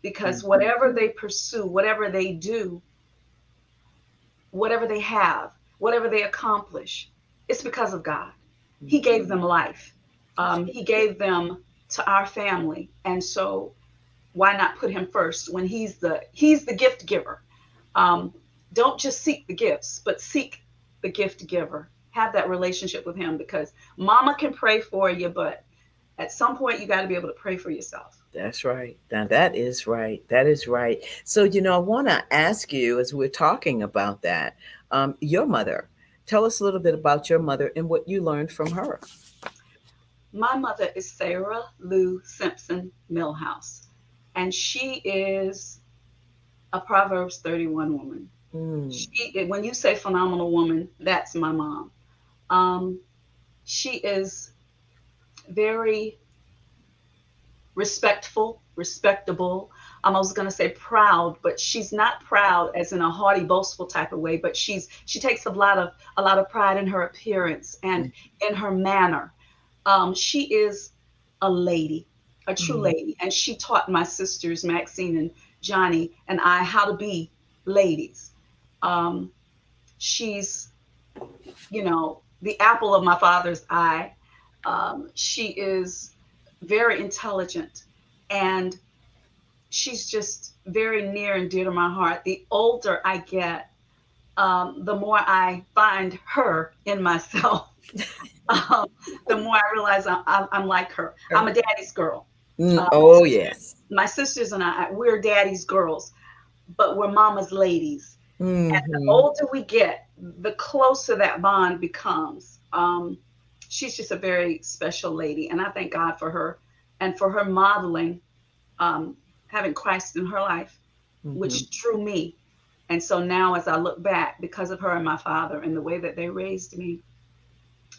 Because whatever they pursue, whatever they do, whatever they have, whatever they accomplish, it's because of God. He gave them life. He gave them to our family. And so why not put him first when he's the gift giver? Don't just seek the gifts, but seek the gift giver. Have that relationship with him, because mama can pray for you, but at some point you got to be able to pray for yourself. That's right. Now that is right. That is right. So, I want to ask you, as we're talking about that, your mother, tell us a little bit about your mother and what you learned from her. My mother is Sarah Lou Simpson Millhouse, and she is a Proverbs 31 woman. When you say phenomenal woman, that's my mom. She is very respectful respectable. I was going to say proud, but she's not proud as in a haughty, boastful type of way. But she takes a lot of pride in her appearance and in her manner. She is a lady, a true lady, and she taught my sisters Maxine and Johnny and I how to be ladies. She's, the apple of my father's eye. She is very intelligent, and she's just very near and dear to my heart. The older I get, the more I find her in myself. The more I realize I'm like her. I'm a daddy's girl. Oh, yes. My sisters and we're daddy's girls, but we're mama's ladies. And the older we get, the closer that bond becomes. She's just a very special lady, and I thank God for her and for her modeling, having Christ in her life, which drew me. And so now as I look back, because of her and my father and the way that they raised me,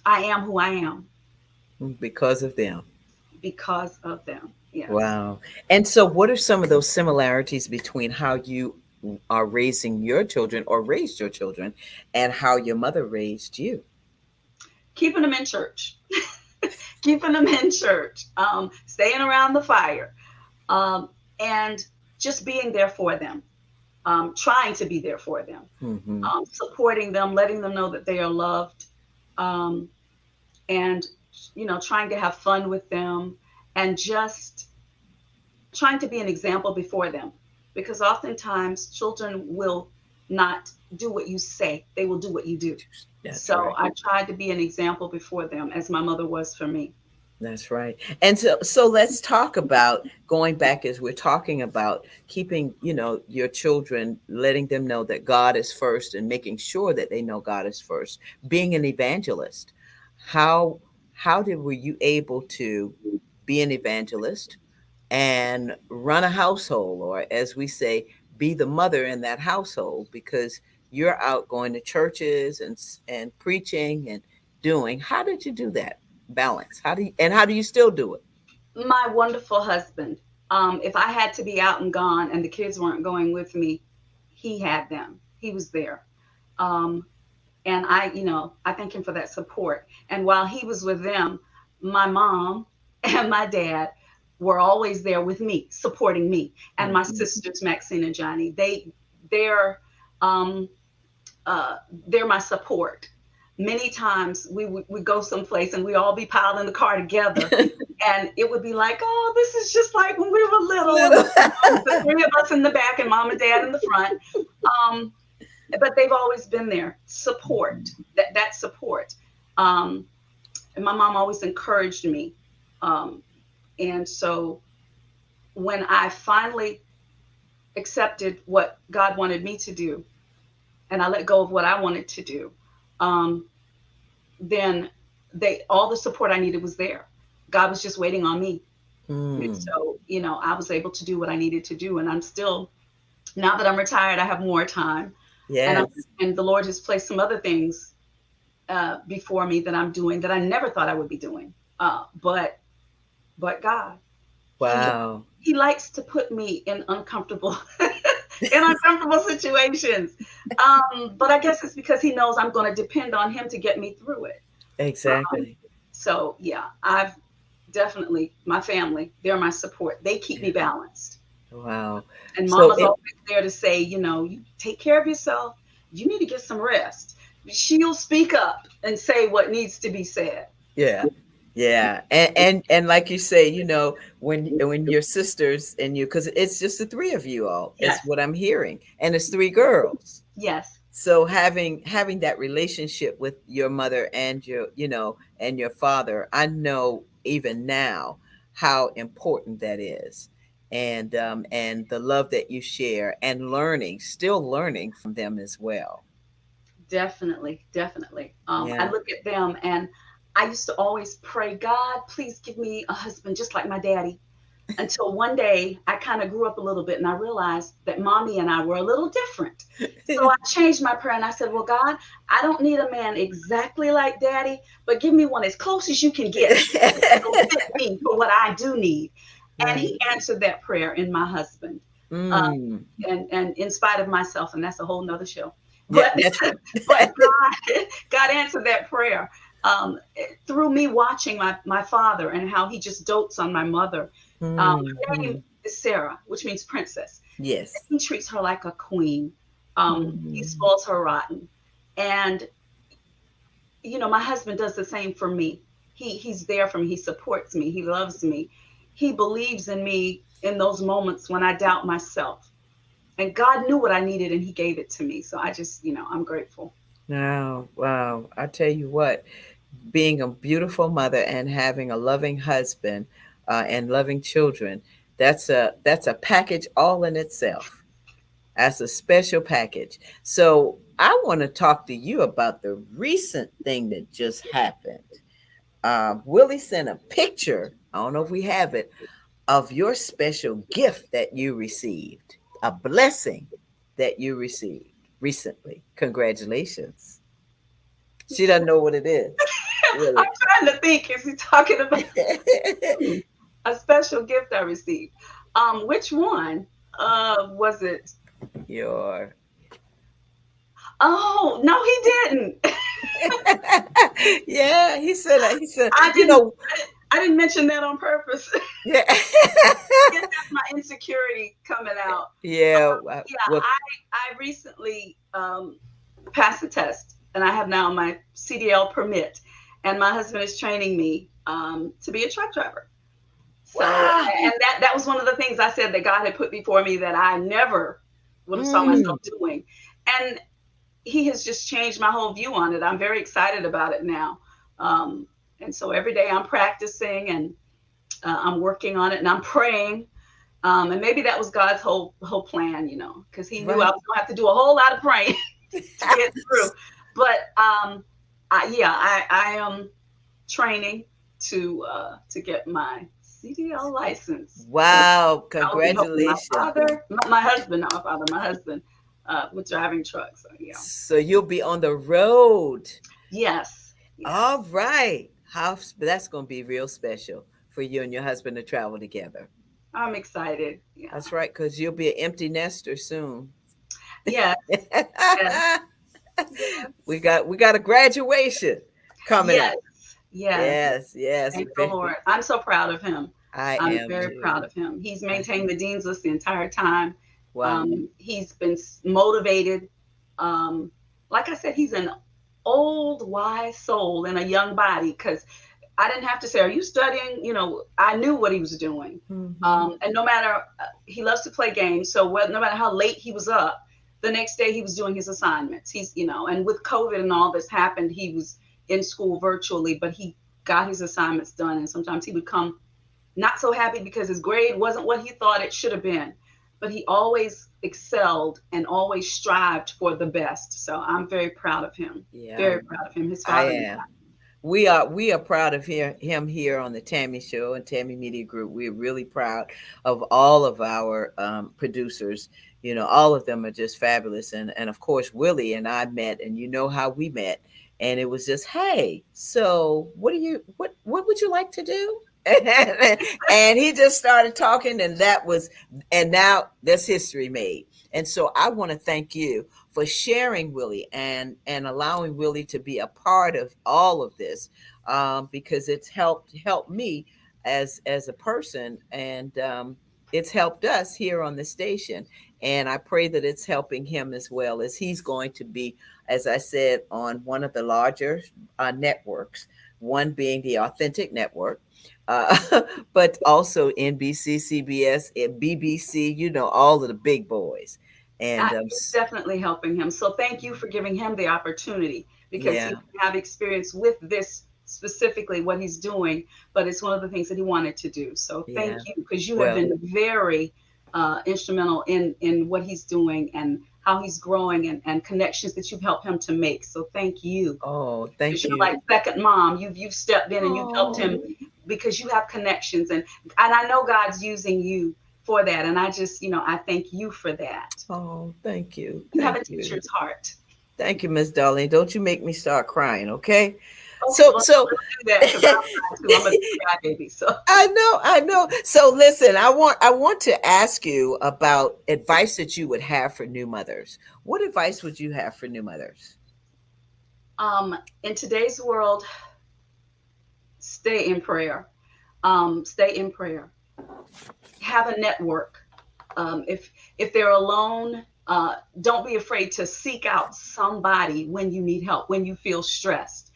I am who I am. Because of them. Because of them. Yes. Wow. And so what are some of those similarities between how you are raising your children or raised your children and how your mother raised you? Keeping them in church. Keeping them in church. Staying around the fire. And just being there for them. Trying to be there for them. Supporting them, letting them know that they are loved. And trying to have fun with them, and just trying to be an example before them, because oftentimes children will not do what you say, they will do what you do. That's right. I tried to be an example before them, as my mother was for me. That's right. And so let's talk about going back, as we're talking about keeping, your children, letting them know that God is first and making sure that they know God is first, being an evangelist. How were you able to be an evangelist and run a household, or as we say, be the mother in that household, because you're out going to churches and preaching and doing? How did you do that balance? How do you still do it? My wonderful husband. If I had to be out and gone and the kids weren't going with me, he had them. He was there. And I thank him for that support. And while he was with them, my mom and my dad were always there with me, supporting me. And my sisters, Maxine and Johnny, they're my support. Many times we go someplace and we all be piled in the car together, and it would be like, oh, this is just like when we were little. The three of us in the back and mom and dad in the front. But they've always been there, support, that support. And my mom always encouraged me. And so when I finally accepted what God wanted me to do, and I let go of what I wanted to do, then all the support I needed was there. God was just waiting on me. And so, I was able to do what I needed to do. And I'm still, now that I'm retired, I have more time. Yes. And the Lord has placed some other things before me that I'm doing that I never thought I would be doing. But God. Wow. He likes to put me in uncomfortable situations. But I guess it's because he knows I'm going to depend on him to get me through it. Exactly. So yeah, I've definitely, my family, they're my support. They keep me balanced. Wow. And Mama's always there to say, you take care of yourself. You need to get some rest. She'll speak up and say what needs to be said. Yeah. Yeah. And like you say, when your sisters and you, because it's just the three of you all, Yes. It's what I'm hearing. And it's three girls. Yes. So having that relationship with your mother and your father, I know even now how important that is. And the love that you share, and still learning from them as well. Definitely. I look at them and I used to always pray, God, please give me a husband just like my daddy. Until one day I kind of grew up a little bit and I realized that mommy and I were a little different. So I changed my prayer and I said, well, God, I don't need a man exactly like daddy, but give me one as close as you can get to fit me for what I do need. And Right. he answered that prayer in my husband. Uh, Mm. and in spite of myself, and that's a whole nother show. Yeah, But that's right. but God answered that prayer through me watching my father and how he just dotes on my mother. Her name Mhm. is Sarah, which means princess. Yes. He treats her like a queen. He Mhm. spoils her rotten, and my husband does the same for me. He's there for me. He supports me. He loves me. He believes in me in those moments when I doubt myself. And God knew what I needed and he gave it to me. So I just, I'm grateful. Now, wow. I tell you what, being a beautiful mother and having a loving husband and loving children, that's a package all in itself. That's a special package. So I want to talk to you about the recent thing that just happened. Willie sent a picture. I don't know if we have it of your special gift that you received, a blessing that you received recently. Congratulations. She doesn't know what it is, I'm really. trying to think, is he talking about a special gift I received? Which one? Was it? Your Oh, no, he didn't. yeah, he said, I you didn't know, I didn't mention that on purpose. yeah. I guess that's my insecurity coming out. Yeah, Yeah, well, I recently passed the test and I have now my CDL permit, and my husband is training me to be a truck driver. So, wow. and that was one of the things I said that God had put before me that I never would have saw Mm, myself doing. And he has just changed my whole view on it. I'm very excited about it now. And so every day I'm practicing and I'm working on it and I'm praying. And maybe that was God's whole plan, because he knew I right. was going to have to do a whole lot of praying to get through. But I am training to get my CDL license. So Wow, I will be helping my congratulations. father, not my husband, not my father, my husband, with driving trucks. So yeah, So you'll be on the road. yes, All yes, right. That's going to be real special for you and your husband to travel together. I'm excited. Yeah, That's right, because you'll be an empty nester soon. yes, yes, We got a graduation coming yes, up. yes. Yes, yes. Thank the Lord. I'm so proud of him. I I'm am very too. proud of him. He's maintained the dean's list the entire time. Wow. He's been motivated. Like I said, he's an old, wise soul in a young body because I didn't have to say, "Are you studying?" I knew what he was doing. Mhm. And no matter, he loves to play games. So no matter how late he was up, the next day he was doing his assignments. And with COVID and all this happened, he was in school virtually, but he got his assignments done. And sometimes he would come not so happy because his grade wasn't what he thought it should have been. But he always excelled and always strived for the best. So I'm very proud of him. Yeah, Very proud of him. His I father. am. We are proud of him here on the Tammy Show and Tammy Media Group. We're really proud of all of our producers. All of them are just fabulous, and of course Willie and I met, and you know how we met, and it was just, hey, so what would you like to do? And he just started talking, and now that's history made. And so I want to thank you for sharing Willie and allowing Willie to be a part of all of this, because it's helped me as a person, and it's helped us here on the station. And I pray that it's helping him as well, as he's going to be, as I said, on one of the larger networks, one being the Authentic Network, but also NBC, CBS, and BBC, all of the big boys. And It's definitely helping him. So thank you for giving him the opportunity because he yeah, didn't have experience with this specifically what he's doing, but it's one of the things that he wanted to do. So thank yeah. you because you have Well, been very instrumental in what he's doing and how he's growing and connections that you've helped him to make. So thank you oh, because thank you're you. like second mom. You've stepped in and you've helped Oh, him because you have connections and I know God's using you for that. And I just, I thank you for that. oh, thank you. You have Thank a you. teacher's heart. Thank you, Miss Darlene. Don't you make me start crying, okay? So well, so don't do that because I'm too. I'm a guy baby. So I know. So listen, I want to ask you about advice that you would have for new mothers. What advice would you have for new mothers? in today's world, stay in prayer. Stay in prayer. Have a network. If they're alone, don't be afraid to seek out somebody when you need help, when you feel stressed.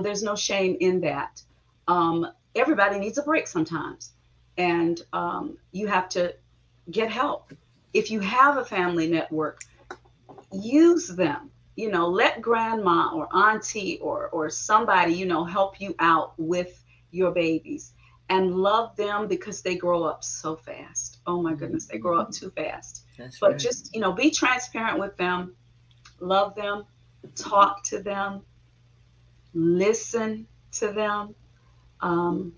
There's no shame in that. Um, Everybody needs a break sometimes, and you have to get help. If you have a family network, use them. Let grandma or auntie or somebody help you out with your babies, and love them because they grow up so fast. Oh my goodness, they grow up too fast. That's But right. just be transparent with them, love them, talk to them, listen to them, um,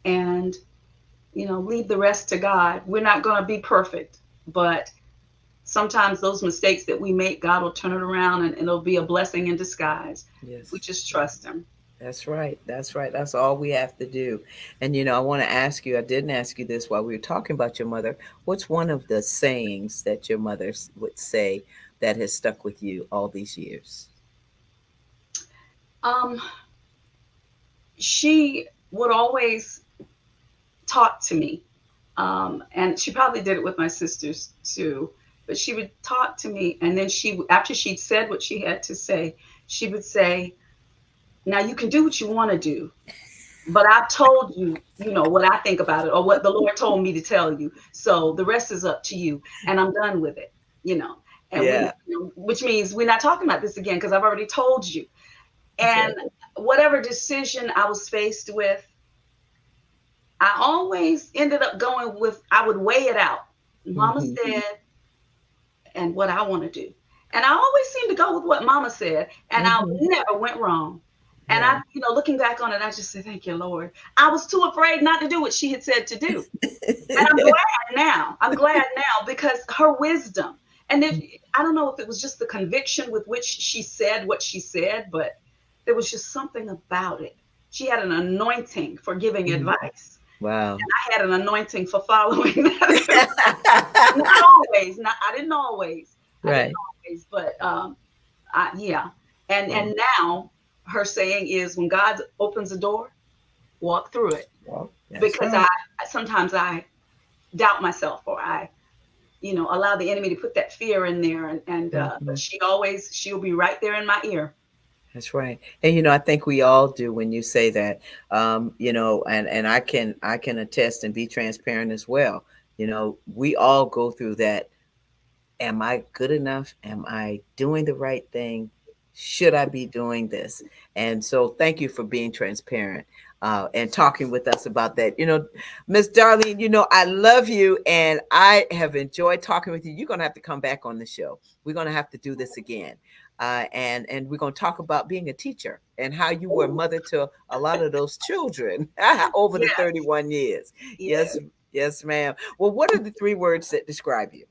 and leave the rest to God. We're not going to be perfect, but sometimes those mistakes that we make, God will turn it around, and it'll be a blessing in disguise if we Yes. just trust Him. That's right. That's right. That's all we have to do. And I want to ask you, I didn't ask you this while we were talking about your mother. What's one of the sayings that your mother would say that has stuck with you all these years? Um, she would always talk to me, and she probably did it with my sisters too. But she would talk to me, and then after she'd said what she had to say, she would say, "Now you can do what you want to do, but I've told you, what I think about it, or what the Lord told me to tell you. So the rest is up to you, and I'm done with it." You know, and Yeah. which means we're not talking about this again because I've already told you. That's And right. whatever decision I was faced with, I always ended up going with, I would weigh it out. Mama Hmm. said, and what I want to do. And I always seemed to go with what Mama said, and I Hmm. never went wrong. And Yeah. looking back on it, I just said, thank you, Lord. I was too afraid not to do what she had said to do. And I'm glad now. I'm glad now because her wisdom. And if I don't know if it was just the conviction with which she said what she said, but there was just something about it. She had an anointing for giving Mhm. advice. Wow. I had an anointing for following that. Not always. Not I didn't always. I didn't Right. always, but yeah. Well, And now her saying is, when God opens a door, walk through it. well, that's Because right. sometimes I doubt myself, or I allow the enemy to put that fear in there, and but Mhm. she'll be right there in my ear. That's right. And I think we all do when you say that. And I can attest and be transparent as well. We all go through that. Am I good enough? Am I doing the right thing? Should I be doing this? And so thank you for being transparent and talking with us about that. Miss Darlene, I love you and I have enjoyed talking with you. You're going to have to come back on the show. We're going to have to do this again. And we're going to talk about being a teacher and how you were a Ooh, mother to a lot of those children over the yes, 31 years. yes. Yes, yes, ma'am. Well, what are the three words that describe you?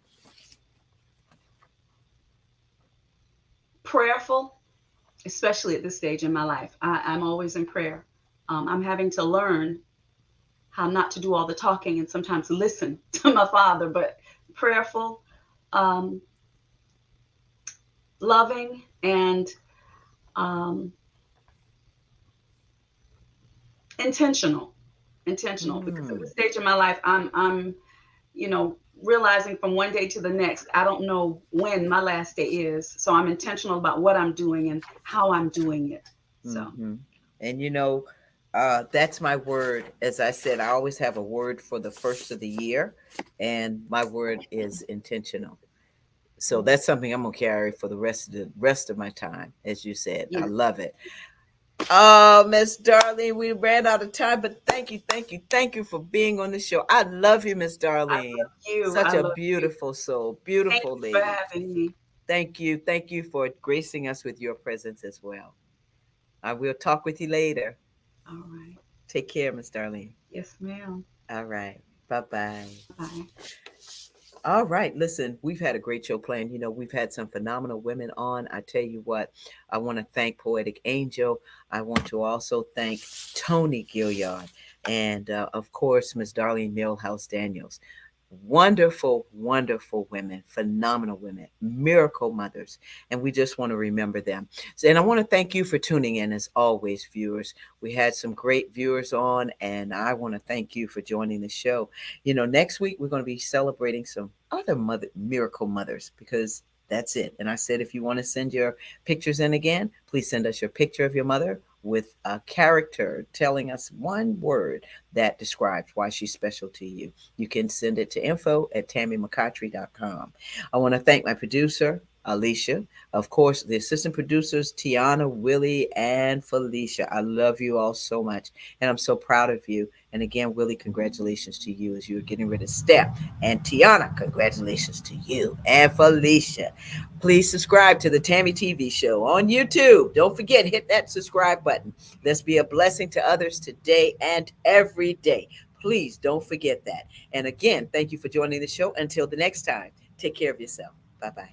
Prayerful, especially at this stage in my life. I'm always in prayer. I'm having to learn how not to do all the talking and sometimes listen to my father, but prayerful, um, loving, and um, intentional. Intentional, because at Mm. this stage in my life, I'm realizing from one day to the next, I don't know when my last day is. So I'm intentional about what I'm doing and how I'm doing it. So, Hmm. And that's my word. As I said, I always have a word for the first of the year, and my word is intentional. So that's something I'm gonna carry for the rest of my time. As you said, I yeah, love it. Oh, Miss Darlene, we ran out of time, but thank you, thank you, thank you for being on the show. I love you, Miss I Darlene. love you. Such I a love you. beautiful soul, Thank beautiful you for lady. having me. Thank you for gracing us with your presence as well. I will talk with you later. All right. Take care, Miss Darlene. Yes, ma'am. All right. Bye bye. Bye. All right, listen, we've had a great show planned. We've had some phenomenal women on. I tell you what, I want to thank Poetic Angel. I want to also thank Tony Gilliard and, of course, Miss Darlene Millhouse Daniels. Wonderful, wonderful women, phenomenal women, miracle mothers. And we just want to remember them. And I want to thank you for tuning in as always, viewers. We had some great viewers on, and I want to thank you for joining the show. Next week we're going to be celebrating some other miracle mothers, because that's it. And I said, if you want to send your pictures in again, please send us your picture of your mother with a character telling us one word that describes why she's special to you. You can send it to info@tammymccatry.com. I want to thank my producer, Alicia. Of course, the assistant producers, Tiana, Willie, and Felicia. I love you all so much, and I'm so proud of you. And again, Willie, congratulations to you as you're getting ready to step. And Tiana, congratulations to you. And Felicia, please subscribe to the Tammy TV show on YouTube. Don't forget, hit that subscribe button. Let's be a blessing to others today and every day. Please don't forget that. And again, thank you for joining the show. Until the next time, take care of yourself. Bye-bye.